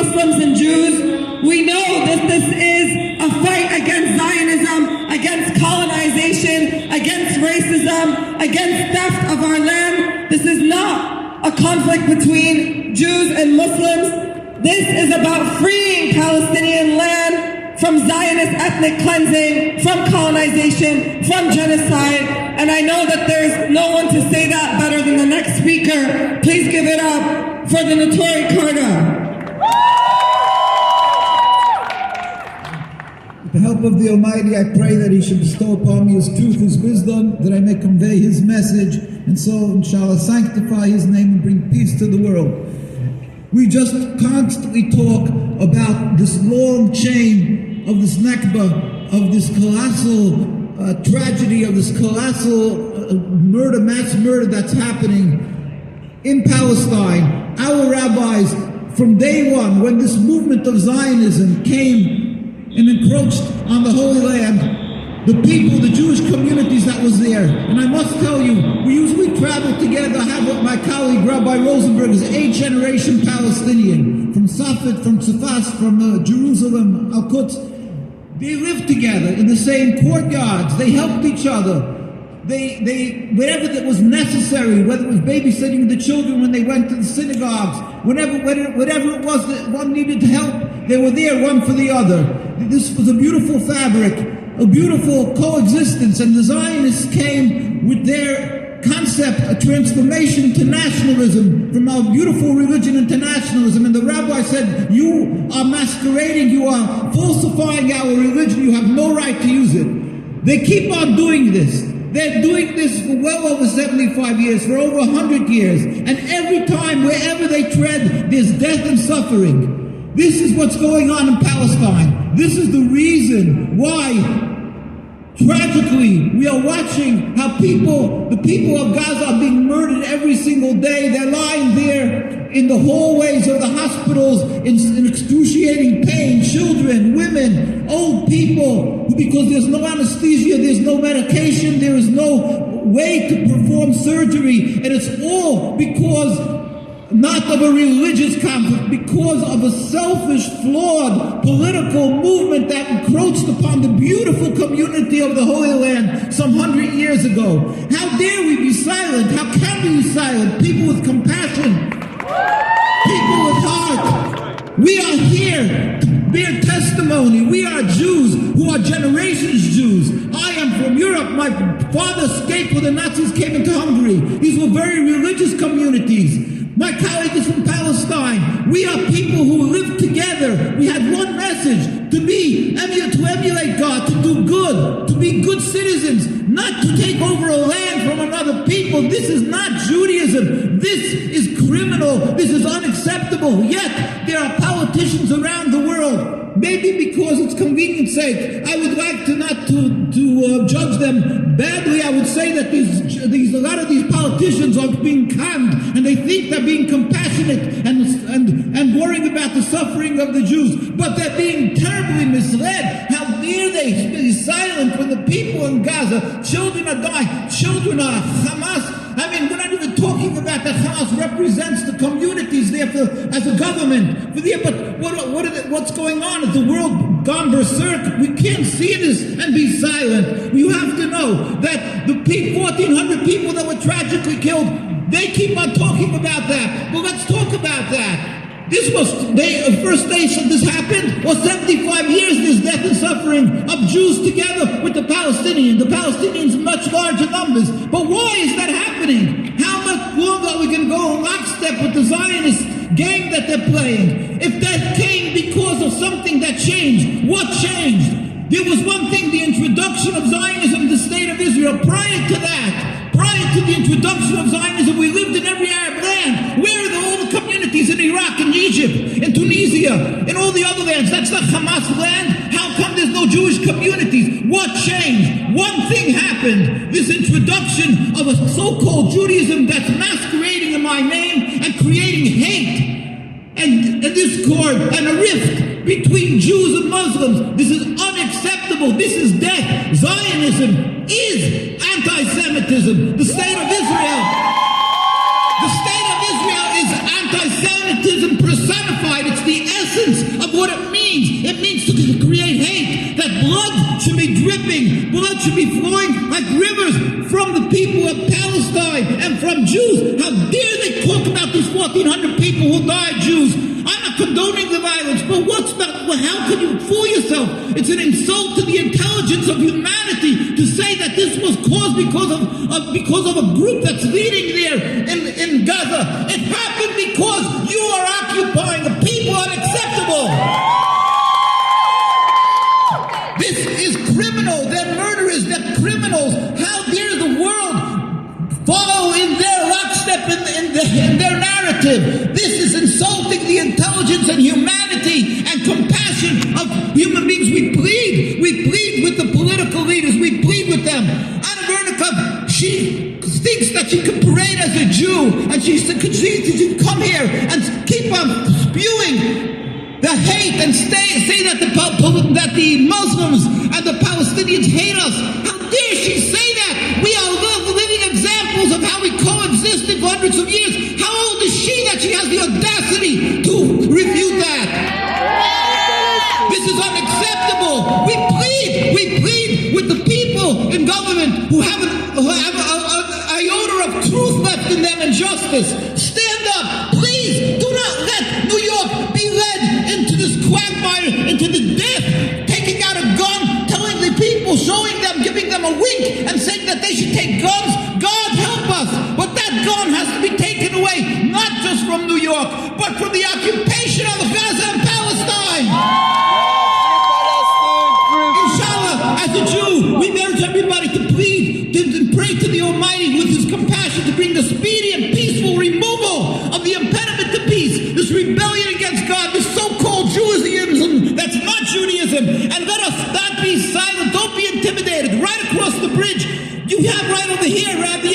Muslims and Jews, we know that this is a fight against Zionism, against colonization, against racism, against theft of our land. This is not a conflict between Jews and Muslims. This is about freeing Palestinian land from Zionist ethnic cleansing, from colonization, from genocide. And I know that there's no one to say that better than the next speaker. Please give it up for the Notori Karda. With the help of the Almighty, I pray that He should bestow upon me His truth, His wisdom, that I may convey His message, and so, inshallah, sanctify His name and bring peace to the world. We just constantly talk about this long chain of this Nakba, of this colossal tragedy, of this colossal murder, mass murder that's happening in Palestine. Our rabbis, from day one, when this movement of Zionism came and encroached on the Holy Land, the people, the Jewish communities that was there, and I must tell you, we usually travel together. I have with my colleague, Rabbi Rosenberg, is 8th generation Palestinian, from Safed, from Tzfas, from Jerusalem, Al-Quds. They lived together in the same courtyards. They helped each other. They whatever that was necessary, whether it was babysitting the children when they went to the synagogues, whatever it was that one needed help, they were there one for the other. This was a beautiful fabric, a beautiful coexistence, and the Zionists came with their concept, a transformation to nationalism, from our beautiful religion into nationalism. And the rabbi said, you are masquerading, you are falsifying our religion, you have no right to use it. They keep on doing this. They're doing this for well over 75 years, for over 100 years. And every time, wherever they tread, there's death and suffering. This is what's going on in Palestine. This is the reason why, tragically, we are watching how the people of Gaza are being murdered every single day. They're lying there in the hallways of the hospitals in excruciating pain. Children, women, old people, because there's no anesthesia, there's no medication, there is no way to perform surgery. And it's all because not of a religious conflict, because of a selfish, flawed political movement that encroached upon the beautiful community of the Holy Land some 100 years ago. How dare we be silent? How can we be silent? People with compassion, people with heart. We are here to bear testimony. We are Jews who are generations Jews. I am from Europe. My father escaped when the Nazis came into Hungary. These were very religious communities. My colleague is from Palestine. We are people who live together. We had one message, to emulate God, to do good, to be good citizens, not to take over a land from another people. This is not Judaism. This is criminal. This is unacceptable. Yet, there are politicians around the world, maybe because it's convenience sake. I would like to not to judge them badly. I would say that a lot of these politicians are being conned, and they think they're being compassionate and worrying about the suffering of the Jews, but they're being terribly misled. How dare they be silent when the people in Gaza, children are dying, children are Hamas. I mean, we're not even talking about that Hamas represents the communities there as a government. But what's going on? Is the world gone berserk? We can't see this and be silent. You have to know that the 1,400 people that were tragically killed, they keep on talking about that. Well, let's talk about that. This was the first day this happened, was 75 years there's death and suffering of Jews together with the Palestinians. The Palestinians much larger numbers. But why is that happening? How much longer are we going to go in lockstep with the Zionist game that they're playing? If that came because of something that changed, what changed? There was one thing, the introduction of Zionism, the state of Israel. Prior to that, prior to the introduction of Zionism, we lived in every Arab land. Where are all the communities in Iraq, in Egypt, in Tunisia, in all the other lands? That's not Hamas land. How come there's no Jewish communities? What changed? One thing happened. This introduction of a so-called Judaism that's masquerading in my name and creating hate and discord and a rift between Jews and Muslims. This is unacceptable. This is death. Zionism is anti-Semitism. The state of Israel is anti-Semitism personified. It's the essence should be flowing like rivers from the people of Palestine and from Jews. How dare they talk about these 1,400 people who died, Jews? I'm not condoning the violence, but how can you fool yourself? It's an insult to the intelligence of humanity to say that this was caused because of a group that's leading there in Gaza. It happened because you are occupying the people unacceptable. This is criminal. They're murderers. They're criminals. How dare the world follow in their lockstep in their narrative? This is insulting the intelligence and humanity and compassion of human beings. We plead with the political leaders. We plead with them. Anna Vernikov, she thinks that she can parade as a Jew, and she can come here and keep on spewing the hate and say that the Muslims and the Palestinians hate us. How dare she say that? We are living examples of how we coexisted for hundreds of years. How old is she that she has the audacity to refute that? This is unacceptable. We plead with the people in government who have an iota of truth left in them and justice. Stand up, please. Do not let New York be led into this quagmire, into the death, taking out a gun, telling the people, showing them, giving them a wink, and saying that they should take guns. God help us. But that gun has to be taken away, not just from New York, but from the occupation of Gaza and Palestine. Inshallah, as a Jew, we urge everybody to plead, to pray to the Almighty with His compassion to bring the speedy and peaceful removal of the impediment to peace, this rebellion against God, this so-called Judaism that's not Judaism. And let us not be silent. Don't be intimidated. Right across the bridge, you have right over here, Rabbi